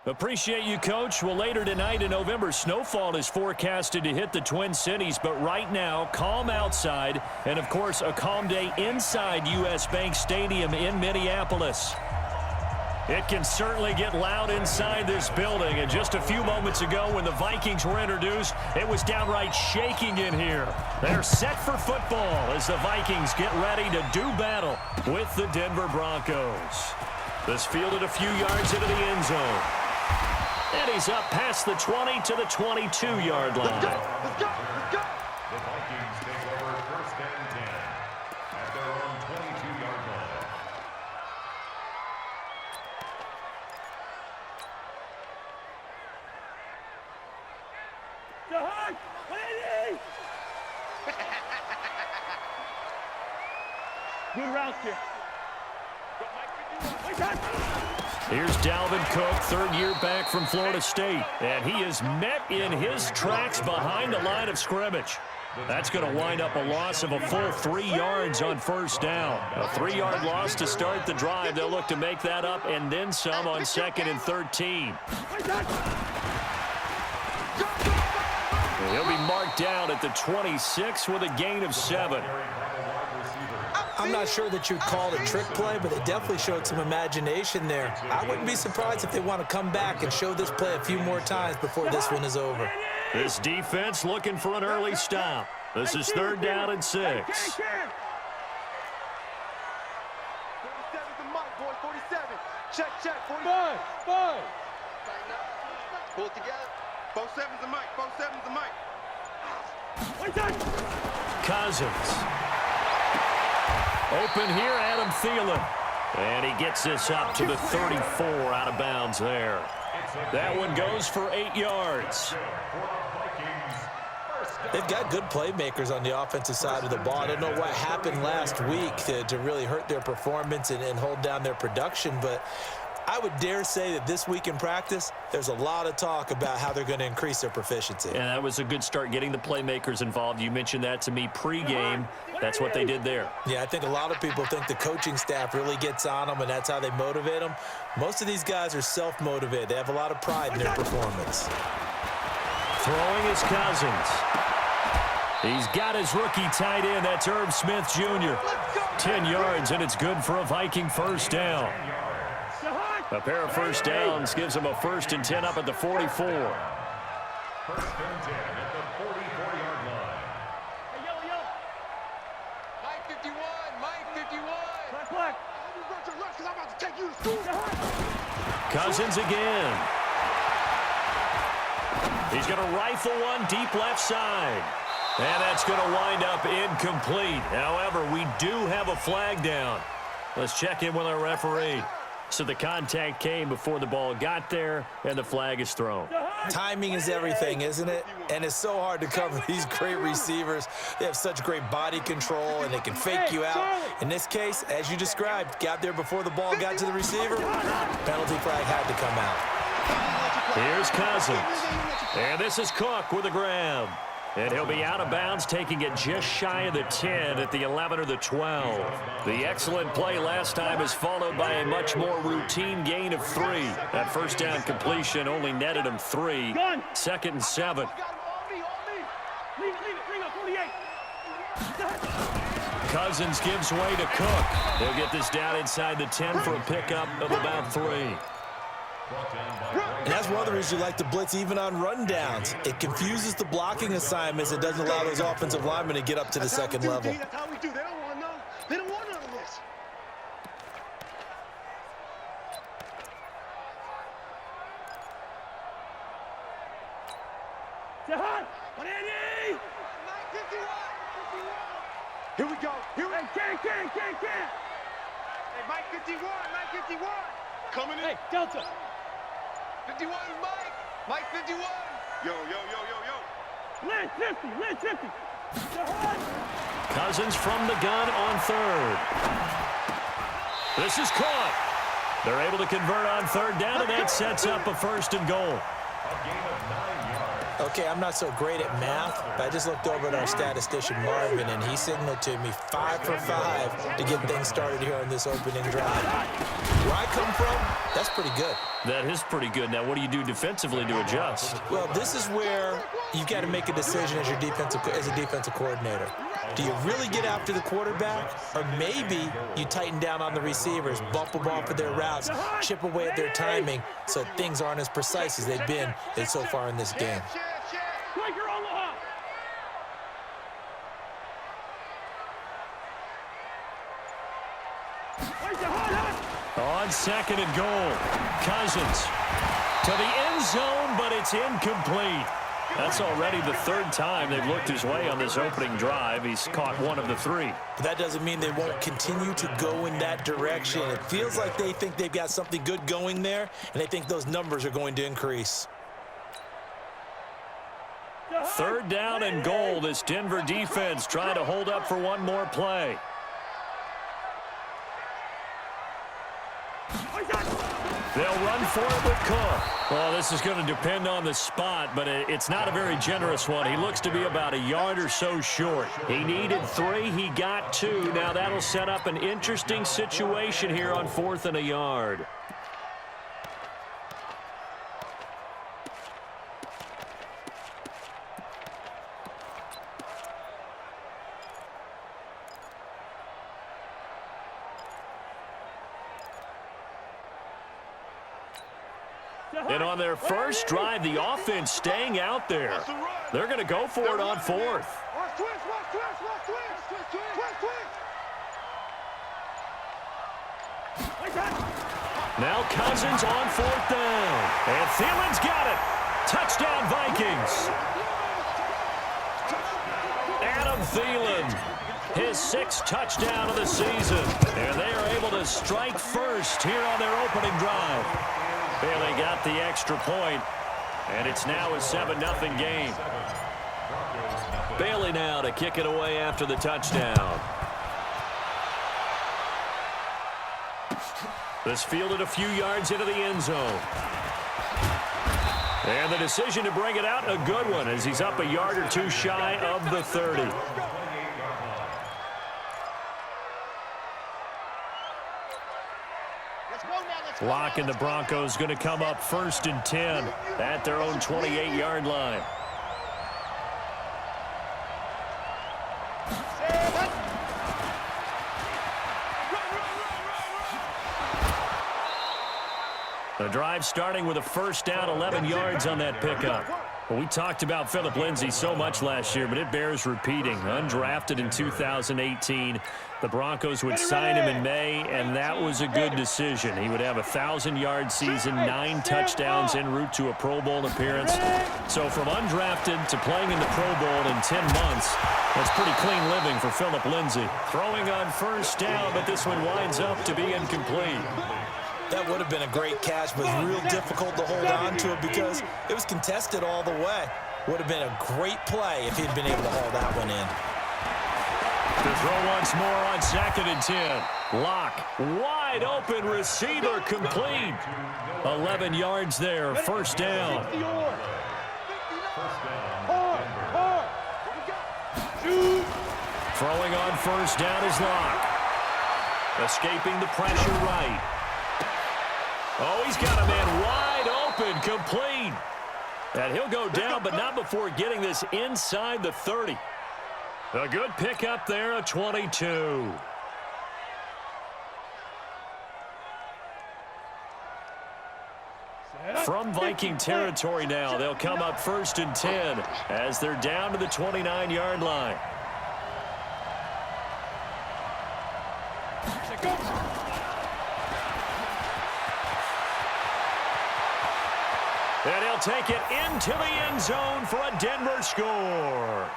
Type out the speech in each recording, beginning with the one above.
Appreciate you, Coach. Well, later tonight in November, snowfall is forecasted to hit the Twin Cities, but right now, calm outside, and of course, a calm day inside U.S. Bank Stadium in Minneapolis. It can certainly get loud inside this building, and just a few moments ago when the Vikings were introduced, it was downright shaking in here. They're set for football as the Vikings get ready to do battle with the Denver Broncos. This fielded a few yards into the end zone. And he's up past the 20 to the 22-yard line. Let's go! Let's go! Let's go! The Vikings take over first and 10 at their own 22-yard line. Jahan! Lady! Good route here. Here's Dalvin Cook, third year back from Florida State. And he is met in his tracks behind the line of scrimmage. That's going to wind up a loss of a full 3 yards on first down. A 3-yard loss to start the drive. They'll look to make that up and then some on 2nd and 13. He'll be marked down at the 26 with a gain of 7. I'm not sure that you'd call it a trick play, but they definitely showed some imagination there. I wouldn't be surprised if they want to come back and show this play a few more times before this one is over. This defense looking for an early stop. This is 3rd down and 6. 47 to Mike, boy, 47. Check, 45. Pull it together. 47 to Mike, 47 to Mike. Cousins. Open here, Adam Thielen. And he gets this up to the 34 out of bounds there. That one goes for 8 yards. They've got good playmakers on the offensive side of the ball. I don't know what happened last week to really hurt their performance and hold down their production, but I would dare say that this week in practice, there's a lot of talk about how they're going to increase their proficiency. And that was a good start getting the playmakers involved. You mentioned that to me pregame. That's what they did there. Yeah, I think a lot of people think the coaching staff really gets on them, and that's how they motivate them. Most of these guys are self-motivated. They have a lot of pride in their performance. Throwing is Cousins. He's got his rookie tight end. That's Irv Smith Jr. 10 yards, and it's good for a Viking first down. A pair of first downs gives him a 1st and 10 up at the 44. 1st and 10 at the 44-yard line. Mike 51, Mike 51. Black. Cousins again. He's going to rifle one deep left side. And that's going to wind up incomplete. However, we do have a flag down. Let's check in with our referee. So the contact came before the ball got there, and the flag is thrown. Timing is everything, isn't it? And it's so hard to cover these great receivers. They have such great body control, and they can fake you out. In this case, as you described, got there before the ball got to the receiver. Penalty flag had to come out. Here's Cousins. And this is Cook with a grab. And he'll be out of bounds, taking it just shy of the 10 at the 11 or the 12. The excellent play last time is followed by a much more routine gain of 3. That first down completion only netted him 3. 2nd and 7. Cousins gives way to Cook. He'll get this down inside the 10 for a pickup of about 3. And that's one of the reasons you like to blitz even on rundowns. It confuses the blocking assignments. It doesn't allow those offensive linemen to get up to the second level. That's how we do. They don't want none. They don't want none of this. Jahan! Ready! Here we go. Here we Hey, can. Hey, Mike 51. Mike 51. Coming in. Hey, Delta. 51 is Mike. Mike 51. Yo. Lynch 50. Jahan! Cousins from the gun on 3rd. This is caught. They're able to convert on 3rd down, and that sets up a 1st and goal. A gain of 9 yards. Okay, I'm not so great at math, but I just looked over at our statistician, Marvin, and he signaled to me 5 for 5 to get things started here on this opening drive. Where I come from, that's pretty good. That is pretty good. Now, what do you do defensively to adjust? Well, this is where you've got to make a decision as a defensive coordinator. Do you really get after the quarterback, or maybe you tighten down on the receivers, bump them off of their routes, chip away at their timing so things aren't as precise as they've been so far in this game? Striker on the hop. Where's the hot? On second and goal, Cousins to the end zone, but it's incomplete. That's already the third time they've looked his way on this opening drive. He's caught one of the 3. But that doesn't mean they won't continue to go in that direction. It feels like they think they've got something good going there, and they think those numbers are going to increase. Third down and goal. This Denver defense trying to hold up for one more play. They'll run for it with Cook. Well, this is going to depend on the spot, but it's not a very generous one. He looks to be about a yard or so short. He needed 3. He got 2. Now that'll set up an interesting situation here on 4th and a yard. And on their first drive, the offense staying out there. They're going to go for it on 4th. Now Cousins on 4th down. And Thielen's got it. Touchdown, Vikings. Adam Thielen, his 6th touchdown of the season. And they are able to strike first here on their opening drive. Bailey got the extra point, and it's now a 7-0 game. Bailey now to kick it away after the touchdown. This fielded a few yards into the end zone. And the decision to bring it out, a good one, as he's up a yard or 2 shy of the 30. Lock and the Broncos going to come up 1st and 10 at their own 28-yard line. The drive starting with a first down, 11 yards on that pickup. Well, we talked about Phillip Lindsay so much last year, but it bears repeating. Undrafted in 2018. The Broncos would sign him in May, and that was a good decision. He would have a 1,000-yard season, 9 touchdowns en route to a Pro Bowl appearance. So from undrafted to playing in the Pro Bowl in 10 months, that's pretty clean living for Phillip Lindsay. Throwing on first down, but this one winds up to be incomplete. That would have been a great catch, but it was real difficult to hold on to it because it was contested all the way. Would have been a great play if he'd been able to haul that one in. To throw once more on 2nd and 10. Lock, wide open receiver, complete. 11 yards there, first down. Throwing on first down is Lock. Escaping the pressure right. Oh, he's got a man wide open, complete. And he'll go down, but not before getting this inside the 30. A good pickup there, a 22. From Viking territory now, they'll come up 1st and 10 as they're down to the 29-yard line. And he'll take it into the end zone for a Denver score.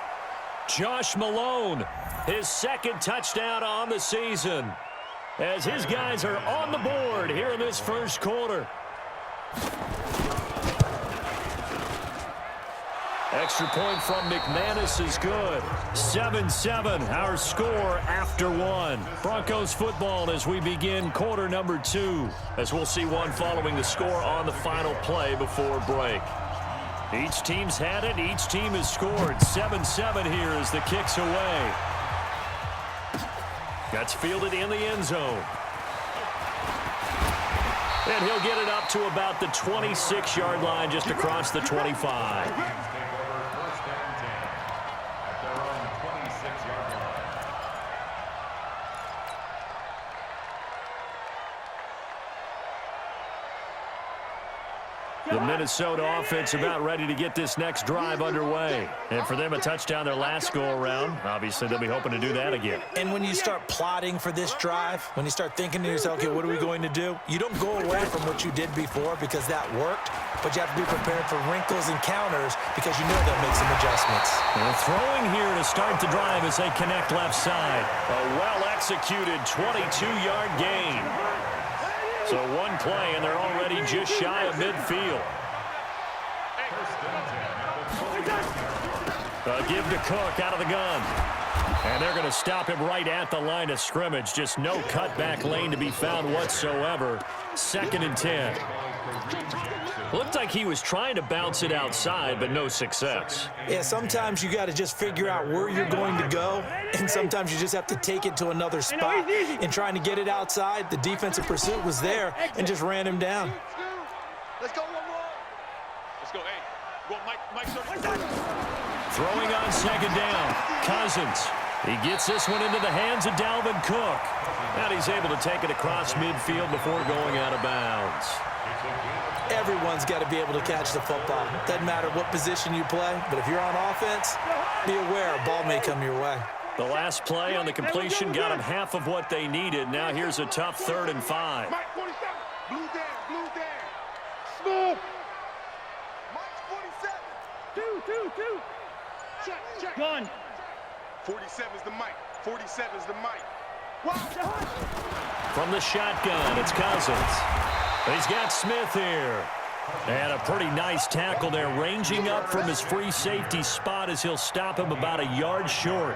Josh Malone, his 2nd touchdown on the season, as his guys are on the board here in this first quarter. Extra point from McManus is good. 7-7, our score after 1. Broncos football as we begin quarter number 2, as we'll see one following the score on the final play before break. Each team's had it. Each team has scored. 7-7 here as the kick's away. That's fielded in the end zone. And he'll get it up to about the 26-yard line, just across the 25. The Minnesota offense about ready to get this next drive underway. And for them, a touchdown their last go-around. Obviously, they'll be hoping to do that again. And when you start plotting for this drive, when you start thinking to yourself, okay, what are we going to do? You don't go away from what you did before because that worked, but you have to be prepared for wrinkles and counters because you know they'll make some adjustments. And throwing here to start the drive as they connect left side. A well-executed 22-yard gain. So one play, and they're already just shy of midfield. A give to Cook out of the gun. And they're going to stop him right at the line of scrimmage. Just no cutback lane to be found whatsoever. 2nd and 10. Looked like he was trying to bounce it outside, but no success. Yeah, sometimes you got to just figure out where you're going to go, and sometimes you just have to take it to another spot. And trying to get it outside, the defensive pursuit was there and just ran him down. Let's go one more. Let's go, hey. Go, Mike. Throwing on 2nd down, Cousins. He gets this one into the hands of Dalvin Cook. And he's able to take it across midfield before going out of bounds. Everyone's got to be able to catch the football. Doesn't matter what position you play, but if you're on offense, be aware a ball may come your way. The last play on the completion got them half of what they needed. Now here's a tough 3rd and 5. Mike 47. Blue down. Smooth. Mike's 47. Two. Check. Gun. 47's the Mike. 47's the Mike. From the shotgun, it's Cousins. He's got Smith here. And a pretty nice tackle there, ranging up from his free safety spot as he'll stop him about a yard short.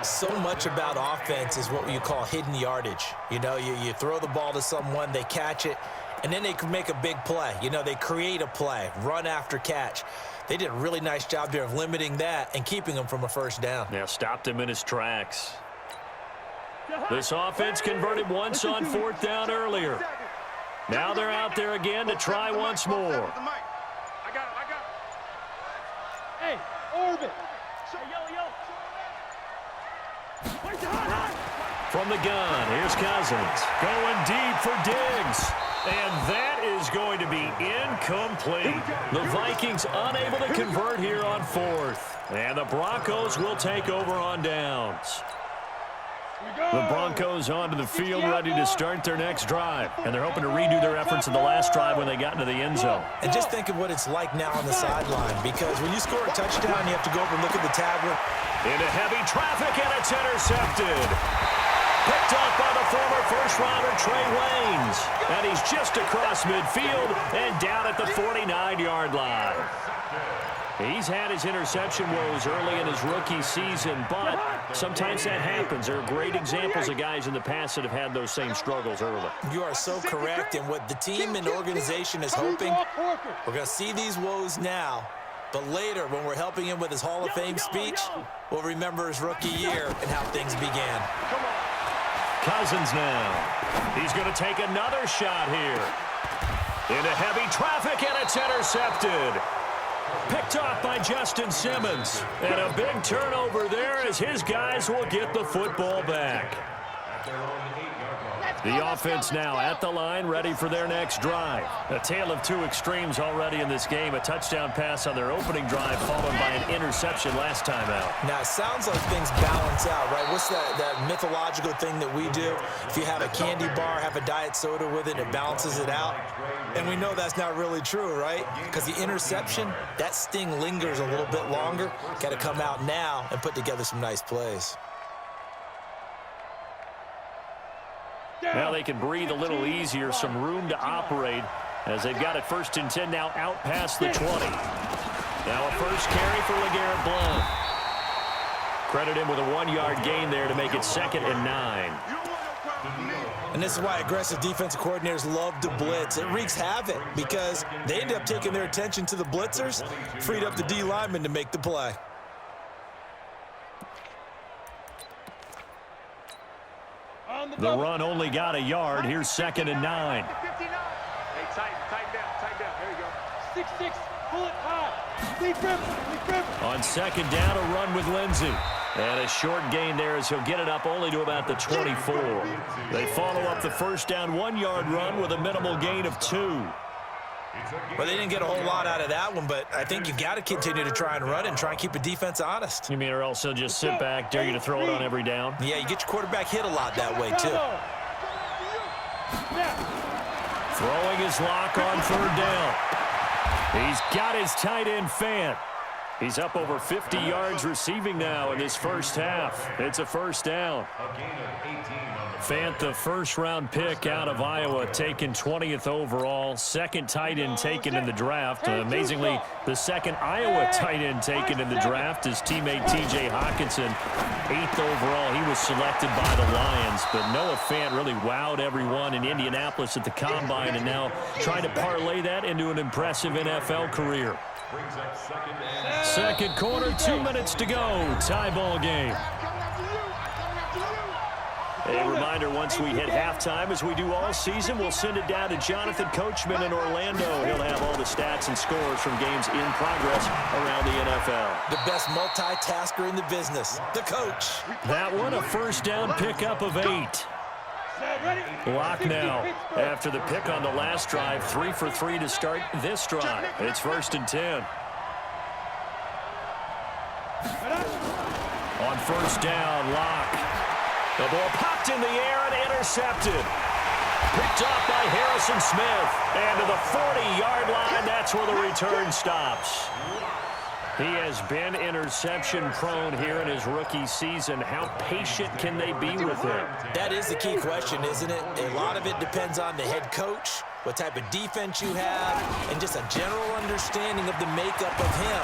So much about offense is what you call hidden yardage. You know, you throw the ball to someone, they catch it, and then they can make a big play. You know, they create a play, run after catch. They did a really nice job there of limiting that and keeping him from a first down. Yeah, stopped him in his tracks. This offense converted once on 4th down earlier. Now they're out there again to try once more. I got it. Hey, orbit. From the gun, here's Cousins. Going deep for Diggs. And that is going to be incomplete. The Vikings unable to convert here on 4th. And the Broncos will take over on downs. The Broncos onto the field, ready to start their next drive. And they're hoping to redo their efforts in the last drive when they got into the end zone. And just think of what it's like now on the sideline, because when you score a touchdown, you have to go over and look at the tablet. Into heavy traffic, and it's intercepted. Picked up by the former first-rounder Trey Waynes. And he's just across midfield and down at the 49-yard line. He's had his interception woes early in his rookie season, but sometimes that happens. There are great examples of guys in the past that have had those same struggles early. You are so correct, and what the team and organization is hoping, we're going to see these woes now, but later when we're helping him with his Hall of Fame speech, we'll remember his rookie year and how things began. Cousins now. He's going to take another shot here. Into heavy traffic, and it's intercepted. Picked off by Justin Simmons. And a big turnover there as his guys will get the football back. The offense now at the line, ready for their next drive. A tale of two extremes already in this game. A touchdown pass on their opening drive, followed by an interception last time out. Now, it sounds like things balance out, right? What's that mythological thing that we do? If you have a candy bar, have a diet soda with it, it balances it out. And we know that's not really true, right? Because the interception, that sting lingers a little bit longer. Got to come out now and put together some nice plays. Now they can breathe a little easier, some room to operate as they've got it 1st and 10 now out past the 20. Now a first carry for LeGarrette Blount. Credit him with a 1-yard gain there to make it 2nd and 9. And this is why aggressive defensive coordinators love to blitz. It wreaks havoc because they end up taking their attention to the blitzers, freed up the D lineman to make the play. The run only got a yard. Here's 2nd and 9. Hey, tighten down. There you go. 6-6, pull it high. Lead grip. On 2nd down, a run with Lindsey. And a short gain there as he'll get it up only to about the 24. They follow up the first down 1-yard run with a minimal gain of 2. Well, they didn't get a whole lot out of that one, but I think you've got to continue to try and run and try and keep a defense honest. You mean or else he'll just sit back, dare you to throw it on every down? Yeah, you get your quarterback hit a lot that way, too. Throwing his lock on 3rd down. He's got his tight end Fant. He's up over 50 yards receiving now in this first half. It's a first down. Fant, the first-round pick out of Iowa, taken 20th overall. 2nd tight end taken in the draft. Amazingly, the 2nd Iowa tight end taken in the draft is teammate T.J. Hockenson. 8th overall, he was selected by the Lions. But Noah Fant really wowed everyone in Indianapolis at the Combine and now trying to parlay that into an impressive NFL career. Second quarter, 2 minutes to go. Tie ball game. A reminder, once we hit halftime, as we do all season, we'll send it down to Jonathan Coachman in Orlando. He'll have all the stats and scores from games in progress around the NFL. The best multitasker in the business, the coach. That one, a first down pickup of 8. Lock now. After the pick on the last drive, 3 for 3 to start this drive. It's 1st and 10. On 1st down, Lock. The ball popped in the air and intercepted. Picked off by Harrison Smith. And to the 40-yard line, that's where the return stops. He has been interception-prone here in his rookie season. How patient can they be with him? That is the key question, isn't it? A lot of it depends on the head coach, what type of defense you have, and just a general understanding of the makeup of him.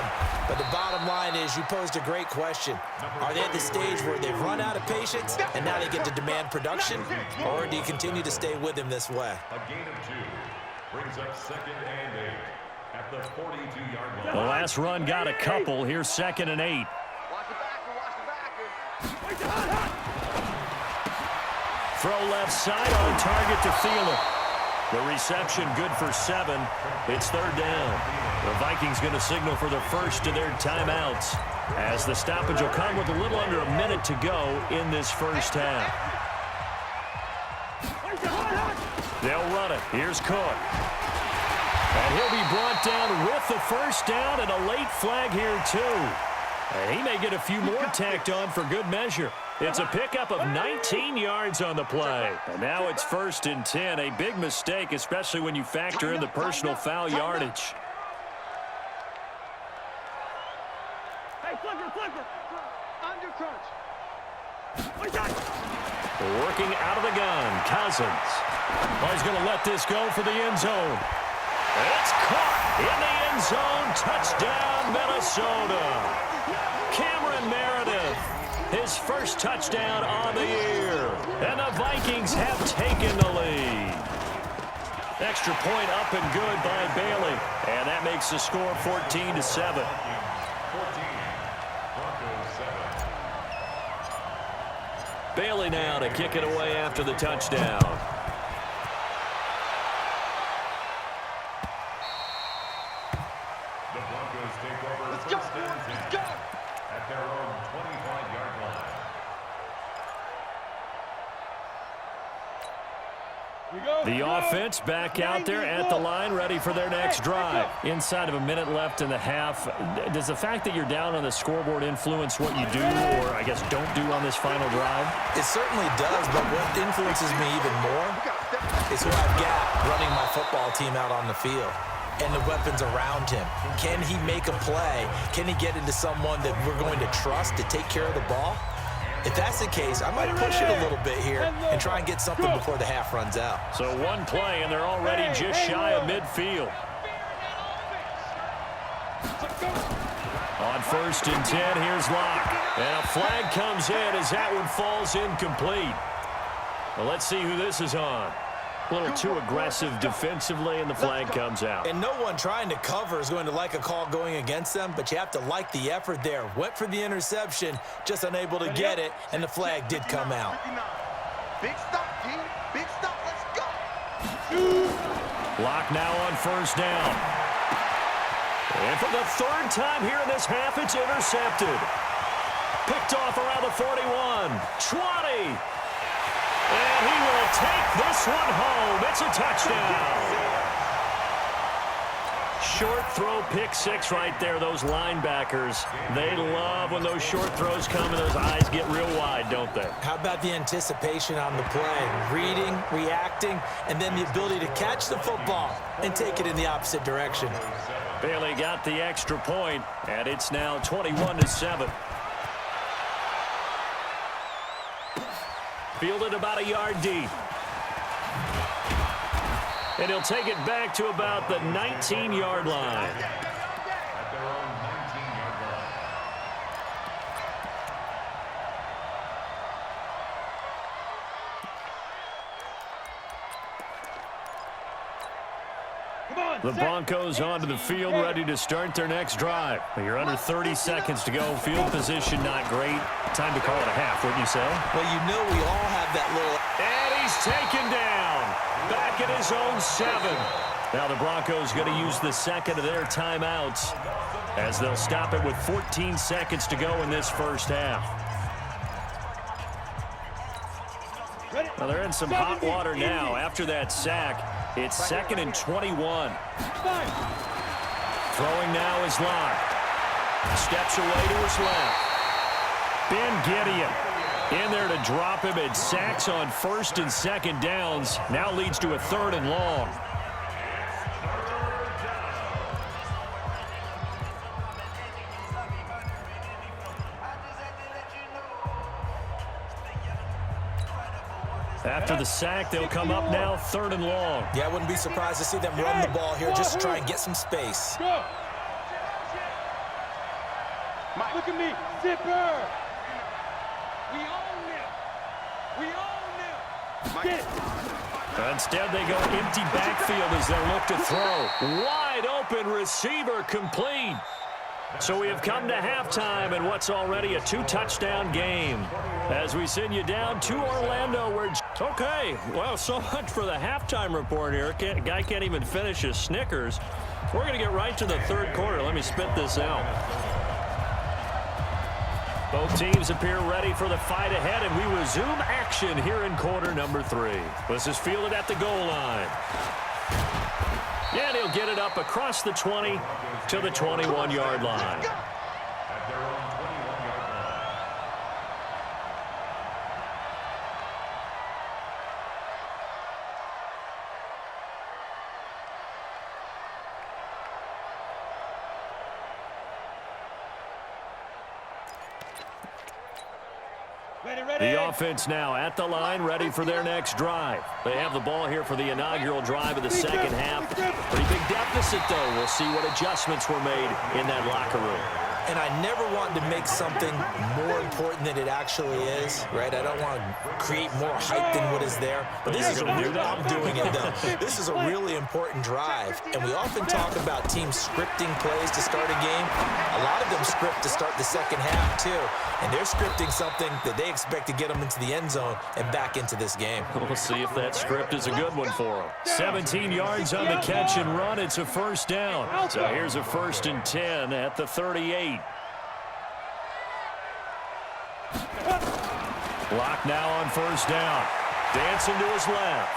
But the bottom line is you posed a great question. Are they at the stage where they've run out of patience and now they get to demand production? Or do you continue to stay with him this way? A gain of 2 brings up 2nd and 8 at the 42-yard line. The last run got a couple. Here's 2nd and 8. Throw left side on target to Thielen. The reception good for 7. It's 3rd down. The Vikings going to signal for the first of their timeouts as the stoppage will come with a little under a minute to go in this first half. They'll run it. Here's Cook. And he'll be brought down with the first down and a late flag here too. And he may get a few more tacked on for good measure. It's a pickup of 19 yards on the play. And now it's 1st and 10. A big mistake, especially when you factor in the personal foul yardage. Hey, flipper. Under crunch. Working out of the gun, Cousins. Oh, he's going to let this go for the end zone. It's caught in the end zone. Touchdown, Minnesota. Cameron Meredith, his first touchdown on the year. And the Vikings have taken the lead. Extra point up and good by Bailey. And that makes the score 14-7. Bailey now to kick it away after the touchdown. The Broncos take over first and 10 at their own 25-yard line. The offense back out there at the line, ready for their next drive. Inside of a minute left in the half, does the fact that you're down on the scoreboard influence what you do, or I guess don't do on this final drive? It certainly does, but what influences me even more is who I've got running my football team out on the field and the weapons around him. Can he make a play? Can he get into someone that we're going to trust to take care of the ball? If that's the case, I might push it a little bit here and try and get something before the half runs out. So one play, and they're already just shy of midfield. On 1st and 10, here's Locke. And a flag comes in as that one falls incomplete. Well, let's see who this is on. A little too aggressive defensively, and the flag comes out. And no one trying to cover is going to like a call going against them, but you have to like the effort there. Went for the interception, just unable to get it, and the flag did come out. Big stop, D. Big stop. Let's go. Block now on first down. And for the third time here in this half, it's intercepted. Picked off around the 41. 20. And he will take this one home. It's a touchdown. Short throw, pick six right there. Those linebackers, they love when those short throws come and those eyes get real wide, don't they? How about the anticipation on the play? Reading, reacting, and then the ability to catch the football and take it in the opposite direction. Bailey got the extra point, and it's now 21-7. Fielded about a yard deep. And he'll take it back to about the 19-yard line. At their own 19-yard line. The Broncos onto the field, ready to start their next drive. You're under 30 seconds to go. Field position not great. Time to call it a half, wouldn't you say? Well, you know we all have that little... And he's taken down. Back at his own 7. Now the Broncos going to use the second of their timeouts as they'll stop it with 14 seconds to go in this first half. Well, they're in some hot water now. After that sack, it's 2nd and 21. Throwing now is Locke. Steps away to his left. Ben Gideon in there to drop him, and sacks on 1st and 2nd downs. Now leads to a 3rd and long. After the sack, they'll come up now 3rd and long. Yeah, I wouldn't be surprised to see them run the ball here just to try and get some space. Go. Look at me. Zipper. We own them. We own them. Get it. Instead, they go empty backfield as they look to throw. Wide open receiver complete. So we have come to halftime in what's already a 2-touchdown game. As we send you down to Orlando, where... Okay, well, so much for the halftime report here. Guy can't even finish his Snickers. We're going to get right to the 3rd quarter. Let me spit this out. Both teams appear ready for the fight ahead, and we resume action here in quarter number 3. This is fielded at the goal line. And he'll get it up across the 20 to the 21-yard line. At their own 21-yard line. The offense now at the line, ready for their next drive. They have the ball here for the inaugural drive of the second half. Pretty big deficit, though. We'll see what adjustments were made in that locker room. And I never want to make something more important than it actually is, right? I don't want to create more hype than what is there. But this is I'm doing it, though. This is a really important drive. And we often talk about teams scripting plays to start a game. A lot of them script to start the second half, too. And they're scripting something that they expect to get them into the end zone and back into this game. We'll see if that script is a good one for them. 17 yards on the catch and run. It's a first down. So here's a 1st and 10 at the 38. Block now on first down. Dancing to his left.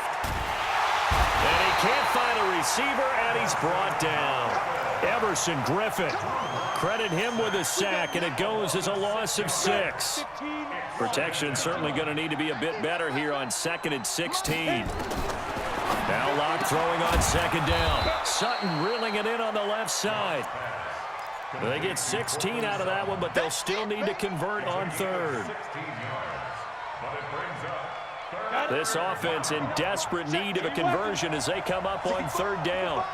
And he can't find a receiver, and he's brought down. Everson Griffin. Credit him with a sack, and it goes as a loss of 6. Protection certainly going to need to be a bit better here on 2nd and 16. Now Locke throwing on 2nd down. Sutton reeling it in on the left side. They get 16 out of that one, but they'll still need to convert on 3rd. This offense in desperate need of a conversion as they come up on 3rd down.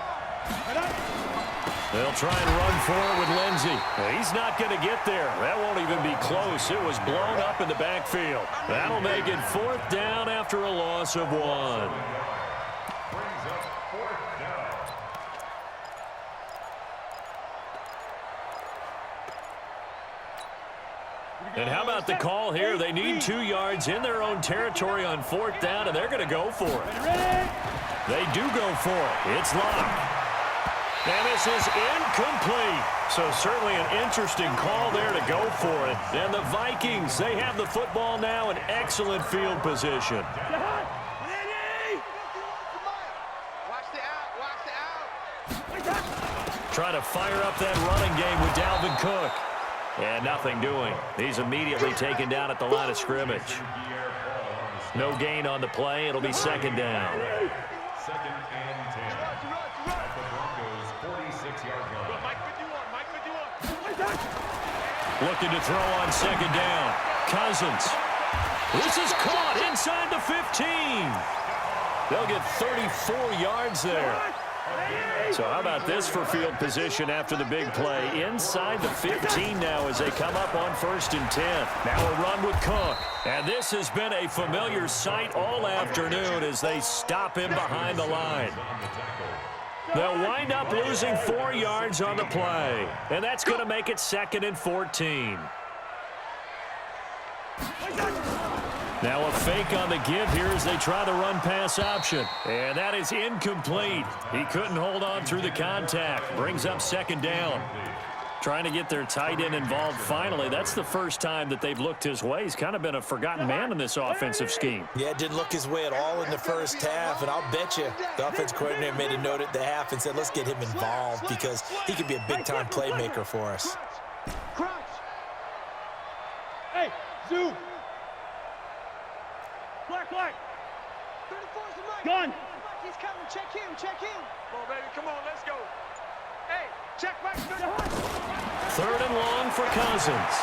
They'll try and run for it with Lindsey. He's not going to get there. That won't even be close. It was blown up in the backfield. That'll make it 4th down after a loss of 1. Brings up 4th down. And how about the call here? They need 2 yards in their own territory on 4th down, and they're going to go for it. They do go for it. It's locked. And this is incomplete. So certainly an interesting call there to go for it. And the Vikings, they have the football now in excellent field position. Trying to fire up that running game with Dalvin Cook. And nothing doing. He's immediately taken down at the line of scrimmage. No gain on the play. It'll be 2nd down. 2nd and 10. At the Broncos' 46-yard line. Looking to throw on 2nd down. Cousins. This is caught inside the 15. They'll get 34 yards there. So how about this for field position after the big play? Inside the 15 now as they come up on 1st and 10. Now a run with Cook. And this has been a familiar sight all afternoon as they stop him behind the line. They'll wind up losing 4 yards on the play. And that's going to make it 2nd and 14. Now a fake on the give here as they try the run-pass option. And that is incomplete. He couldn't hold on through the contact. Brings up 2nd down. Trying to get their tight end involved finally. That's the first time that they've looked his way. He's kind of been a forgotten man in this offensive scheme. Yeah, it didn't look his way at all in the first half. And I'll bet you the offense coordinator made a note at the half and said, let's get him involved because he could be a big-time playmaker for us. Hey, Zoo. Black. 34's the mic. Gun. He's coming. Check him. Come on, baby. Come on, let's go. Hey, check back. 3rd and long for Cousins.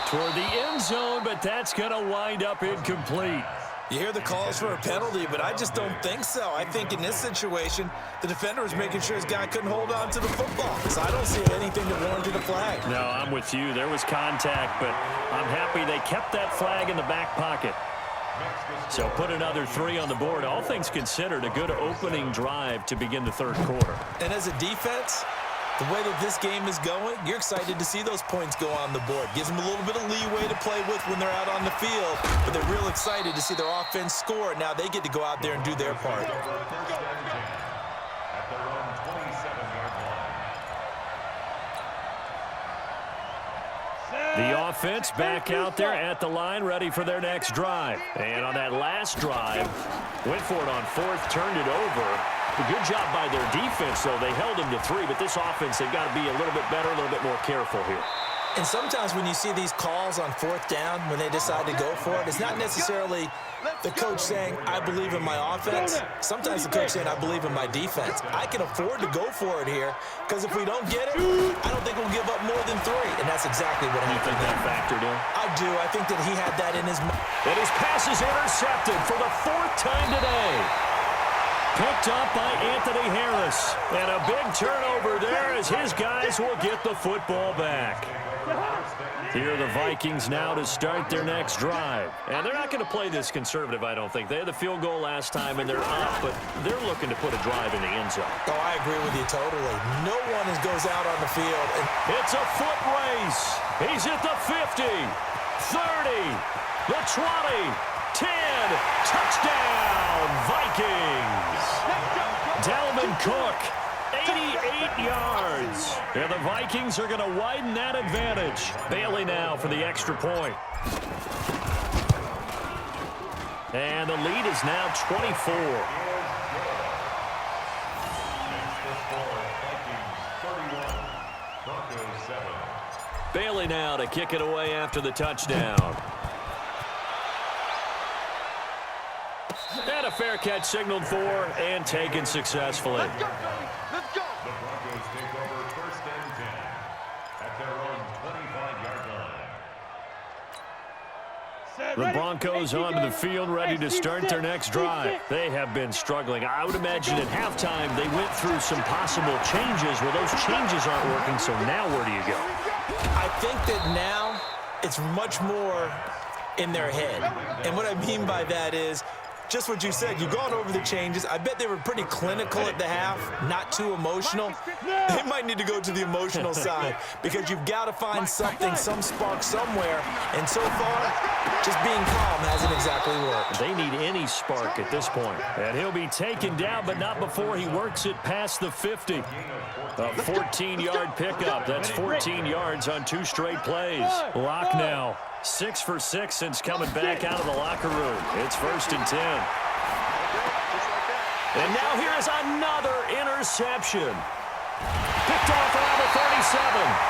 Toward the end zone, but that's going to wind up incomplete. You hear the calls for a penalty, but I just don't think so. I think in this situation, the defender was making sure his guy couldn't hold on to the football. So I don't see anything that warranted a flag. No, I'm with you. There was contact, but I'm happy they kept that flag in the back pocket. So put another 3 on the board. All things considered, a good opening drive to begin the 3rd quarter. And as a defense, the way that this game is going, you're excited to see those points go on the board. Gives them a little bit of leeway to play with when they're out on the field, but they're real excited to see their offense score. Now they get to go out there and do their part. At their own 27-yard line. The offense back out there at the line, ready for their next drive. And on that last drive, went for it on 4th, turned it over. A good job by their defense, though. They held them to 3, but this offense, they've got to be a little bit better, a little bit more careful here. And sometimes when you see these calls on 4th down, when they decide to go for it, it's not necessarily the coach saying, I believe in my offense. Sometimes the coach saying, I believe in my defense. I can afford to go for it here because if we don't get it, I don't think we'll give up more than 3. And that's exactly what happened. You think that factored in? I do. I think that he had that in his mind. And his pass is intercepted for the 4th time today. Picked up by Anthony Harris. And a big turnover there as his guys will get the football back. Here are the Vikings now to start their next drive. And they're not going to play this conservative, I don't think. They had the field goal last time, and they're up, but they're looking to put a drive in the end zone. Oh, I agree with you totally. No one goes out on the field. And it's a foot race. He's at the 50, 30, the 20, 10. Touchdown, Vikings. Dalvin Cook. 88 yards. And the Vikings are going to widen that advantage. Bailey now for the extra point. And the lead is now 24. Bailey now to kick it away after the touchdown. And a fair catch signaled for and taken successfully. Let's go, baby. Let's go. The Broncos take over 1st and 10 at their own 25-yard line. The Broncos onto the field, ready to start their next drive. They have been struggling. I would imagine at halftime they went through some possible changes. Well, those changes aren't working, so now where do you go? I think that now it's much more in their head. And what I mean by that is just what you said. You've gone over the changes. I bet they were pretty clinical at the half, not too emotional. They might need to go to the emotional side because you've got to find something, some spark somewhere. And so far, just being calm hasn't exactly worked. They need any spark at this point. And he'll be taken down, but not before he works it past the 50. A 14-yard pickup. That's 14 yards on 2 straight plays. Lock now. 6 for 6 since coming back out of the locker room. It's 1st and 10. And now here is another interception. Picked off around the 37.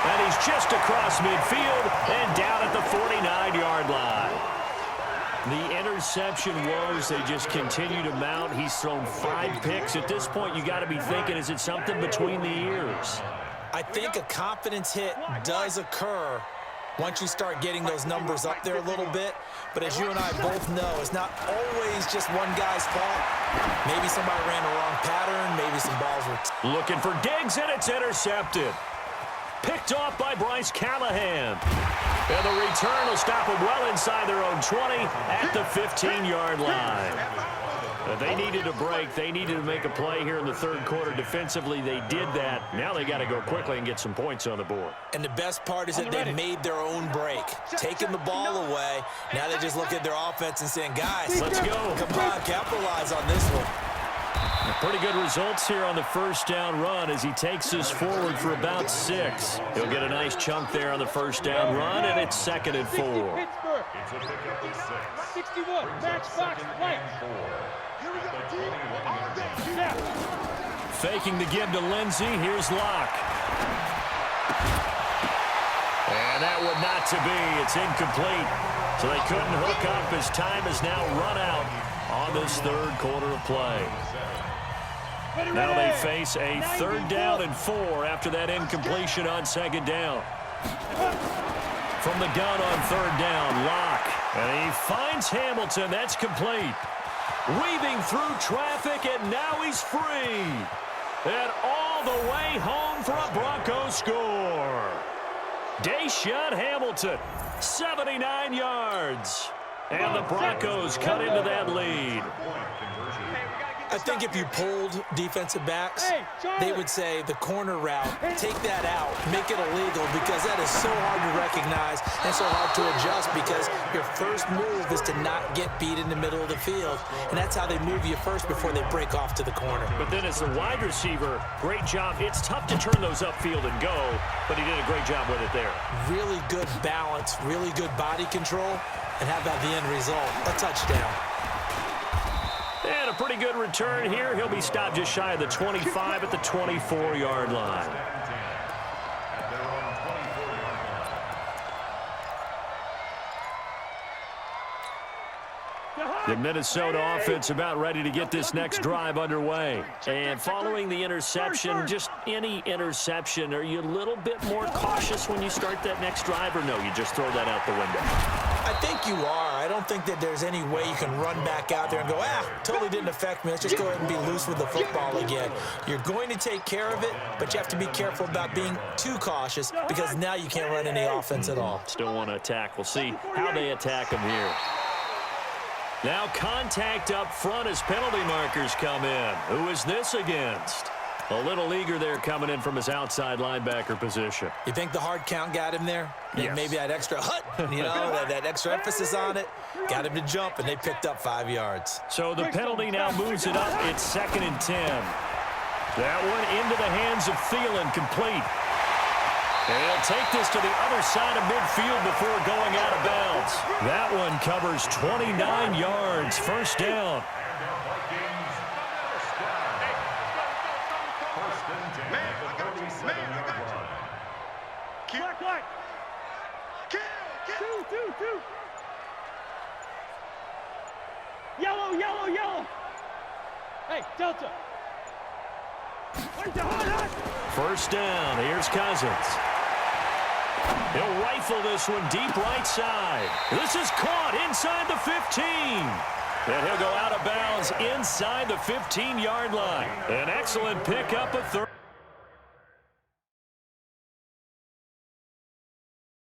And he's just across midfield and down at the 49-yard line. The interception woes, they just continue to mount. He's thrown 5 picks. At this point, you got to be thinking, is it something between the ears? I think a confidence hit does occur once you start getting those numbers up there a little bit. But as you and I both know, it's not always just one guy's fault. Maybe somebody ran the wrong pattern. Maybe some balls were... Looking for Diggs, and it's intercepted. Picked off by Bryce Callahan. And the return will stop them well inside their own 20 at the 15-yard line. They needed a break. They needed to make a play here in the 3rd quarter. Defensively, they did that. Now they got to go quickly and get some points on the board. And the best part is that they made their own break, taking the ball away. Now they just look at their offense and saying, guys, let's go. Come on, capitalize on this one. Pretty good results here on the 1st down run as he takes us forward for about 6. He'll get a nice chunk there on the 1st down run, and it's 2nd and 4. It's a pickup of 6. 61, match box, play. Faking the give to Lindsey. Here's Locke. And that would not to be. It's incomplete. So they couldn't hook up as time is now run out on this 3rd quarter of play. Now they face a 3rd down and 4 after that incompletion on 2nd down. From the gun on 3rd down, Locke. And he finds Hamilton. That's complete. Weaving through traffic, and now he's free. And all the way home for a Broncos score. Deshaun Hamilton, 79 yards. And the Broncos cut into that lead. I think if you pulled defensive backs, they would say the corner route, take that out, make it illegal, because that is so hard to recognize and so hard to adjust because your first move is to not get beat in the middle of the field. And that's how they move you first before they break off to the corner. But then as a wide receiver, great job. It's tough to turn those upfield and go, but he did a great job with it there. Really good balance, really good body control, and how about the end result? A touchdown. And a pretty good return here. He'll be stopped just shy of the 25 at the 24-yard line. The Minnesota offense about ready to get this next drive underway. And following the interception, just any interception, are you a little bit more cautious when you start that next drive, or no, you just throw that out the window? I think you are. I don't think that there's any way you can run back out there and go, totally didn't affect me. Let's just go ahead and be loose with the football again. You're going to take care of it, but you have to be careful about being too cautious because now you can't run any offense at all. Still want to attack. We'll see how they attack him here. Now contact up front as penalty markers come in. Who is this against? A little eager there coming in from his outside linebacker position. You think the hard count got him there? Yes. Maybe that extra that extra emphasis on it. Got him to jump, and they picked up 5 yards. So the penalty now moves it up. It's 2nd and 10. That one into the hands of Thielen, complete. And he'll take this to the other side of midfield before going out of bounds. That one covers 29 yards. 1st down. Two. Yellow. Hey, Delta. 1st down. Here's Cousins. He'll rifle this one deep right side. This is caught inside the 15. And he'll go out of bounds inside the 15-yard line. An excellent pickup of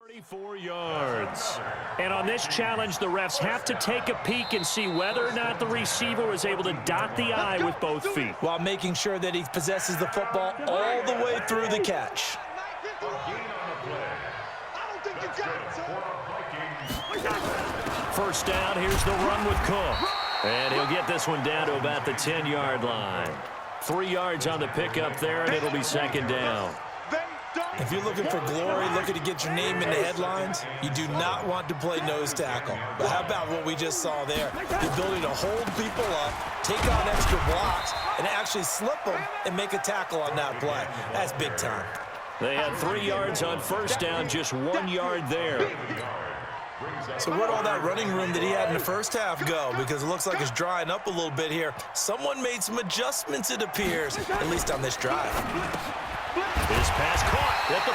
34 yards. And on this challenge, the refs have to take a peek and see whether or not the receiver was able to dot the I with both feet, while making sure that he possesses the football all the way through the catch. First down, here's the run with Cook. And he'll get this one down to about the 10-yard line. 3 yards on the pickup there, and it'll be second down. If you're looking for glory, looking to get your name in the headlines, you do not want to play nose tackle. But how about what we just saw there? The ability to hold people up, take on extra blocks, and actually slip them and make a tackle on that play. That's big time. They had 3 yards on first down, just 1 yard there. So where'd all that running room that he had in the first half go? Because it looks like it's drying up a little bit here. Someone made some adjustments, it appears, at least on this drive. His pass caught at the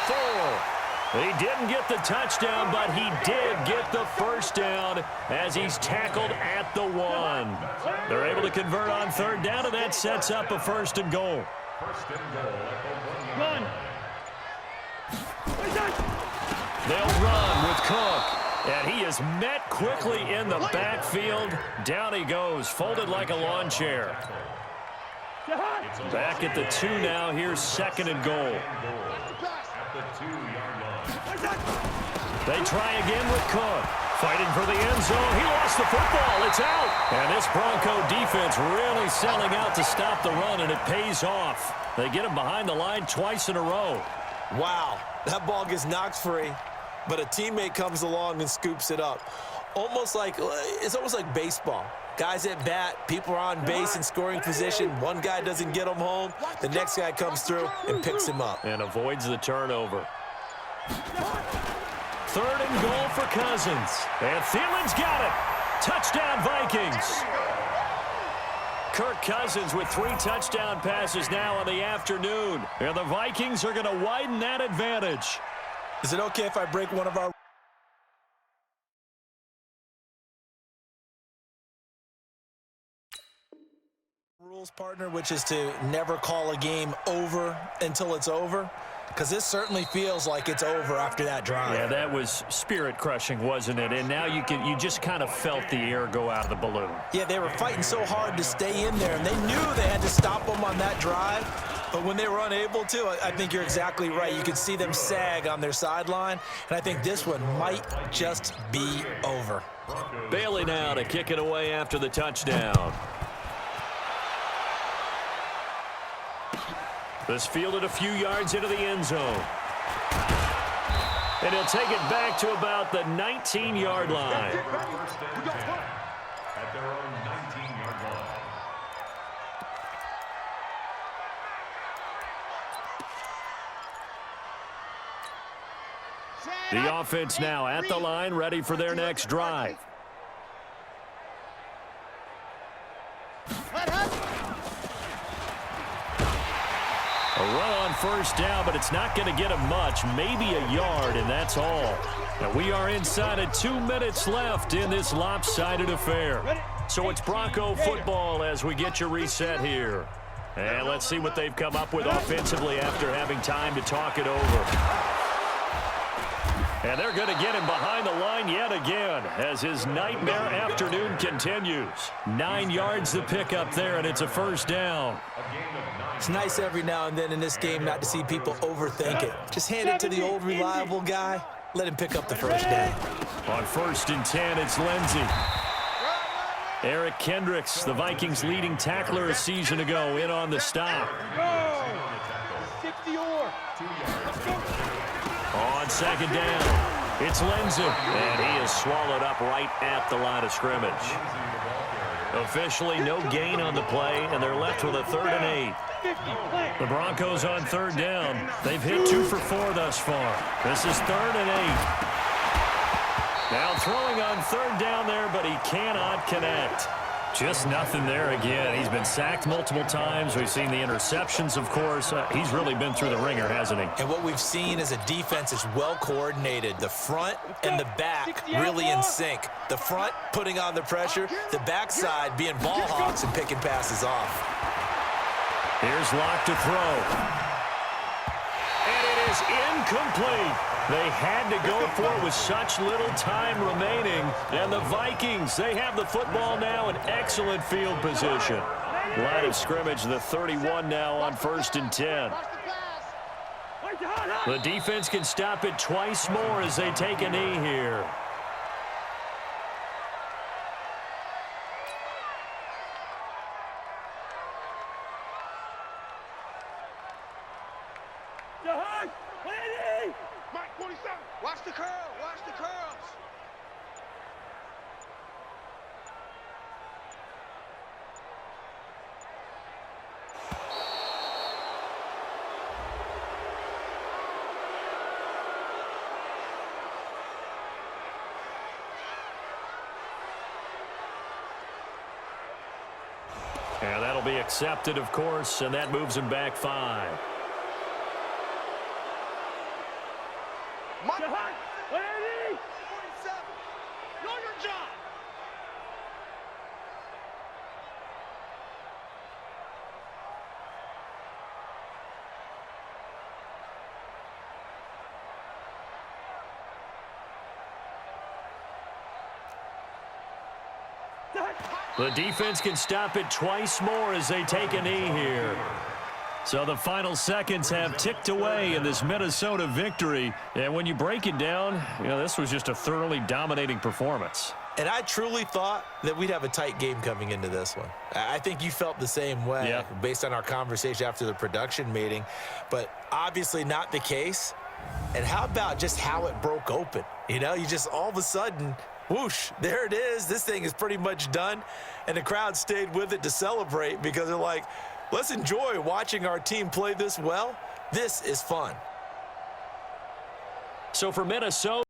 4. He didn't get the touchdown, but he did get the first down as he's tackled at the 1. They're able to convert on third down, and that sets up a first and goal. Run. They'll run with Cook. And he is met quickly in the backfield. Down he goes, folded like a lawn chair. Back at the 2 now. Here's second and goal. They try again with Cook. Fighting for the end zone. He lost the football. It's out. And this Bronco defense really selling out to stop the run, and it pays off. They get him behind the line twice in a row. Wow, that ball gets knocked free, but a teammate comes along and scoops it up. It's almost like baseball. Guys at bat, people are on base in scoring position. One guy doesn't get him home. The next guy comes through and picks him up. And avoids the turnover. Third and goal for Cousins. And Thielen's got it. Touchdown, Vikings. Kirk Cousins with 3 touchdown passes now on the afternoon. And the Vikings are going to widen that advantage. Is it okay if I break one of our rules, partner, which is to never call a game over until it's over? Because this certainly feels like it's over after that drive. Yeah, that was spirit-crushing, wasn't it? And now you just kind of felt the air go out of the balloon. Yeah, they were fighting so hard to stay in there, and they knew they had to stop them on that drive. But when they were unable to, I think you're exactly right. You could see them sag on their sideline, and I think this one might just be over. Bailey now to kick it away after the touchdown. This fielded a few yards into the end zone. And he'll take it back to about the 19-yard line. At their own 19-yard line. The offense now at the line, ready for their next drive. A run on first down, but it's not going to get him much, maybe a yard, and that's all. And we are inside of 2 minutes left in this lopsided affair. So it's Bronco football as we get your reset here. And let's see what they've come up with offensively after having time to talk it over. And they're going to get him behind the line yet again as his nightmare afternoon continues. 9 yards to pick up there, and it's a first down. It's nice every now and then in this game not to see people overthink it. Just hand it to the old reliable guy. Let him pick up the first down. On 1st and 10, it's Lindsey. Eric Kendricks, the Vikings' leading tackler a season ago, in on the stop. 60-or. On 2nd down, it's Lindsey. And he is swallowed up right at the line of scrimmage. Officially no gain on the play, and they're left with a 3rd and 8. The Broncos on 3rd down. They've hit 2 for 4 thus far. This is 3rd and 8. Now throwing on 3rd down there, but he cannot connect. Just nothing there again. He's been sacked multiple times. We've seen the interceptions, of course. He's really been through the ringer, hasn't he? And what we've seen is a defense is well coordinated. The front and the back really in sync. The front putting on the pressure, the backside being ball hawks and picking passes off. Here's Locke to throw. And it is incomplete. They had to go for it with such little time remaining. And the Vikings, they have the football now in excellent field position. Line of scrimmage, the 31 now on 1st and 10. The defense can stop it twice more as they take a knee here. Watch the curl. Watch the curls. And that'll be accepted, of course, and that moves him back 5. The defense can stop it twice more as they take a knee here. So the final seconds have ticked away in this Minnesota victory. And when you break it down, this was just a thoroughly dominating performance. And I truly thought that we'd have a tight game coming into this one. I think you felt the same way based on our conversation after the production meeting, but obviously not the case. And how about just how it broke open? You just all of a sudden, whoosh, there it is. This thing is pretty much done. And the crowd stayed with it to celebrate because they're like, let's enjoy watching our team play this well. This is fun. So for Minnesota,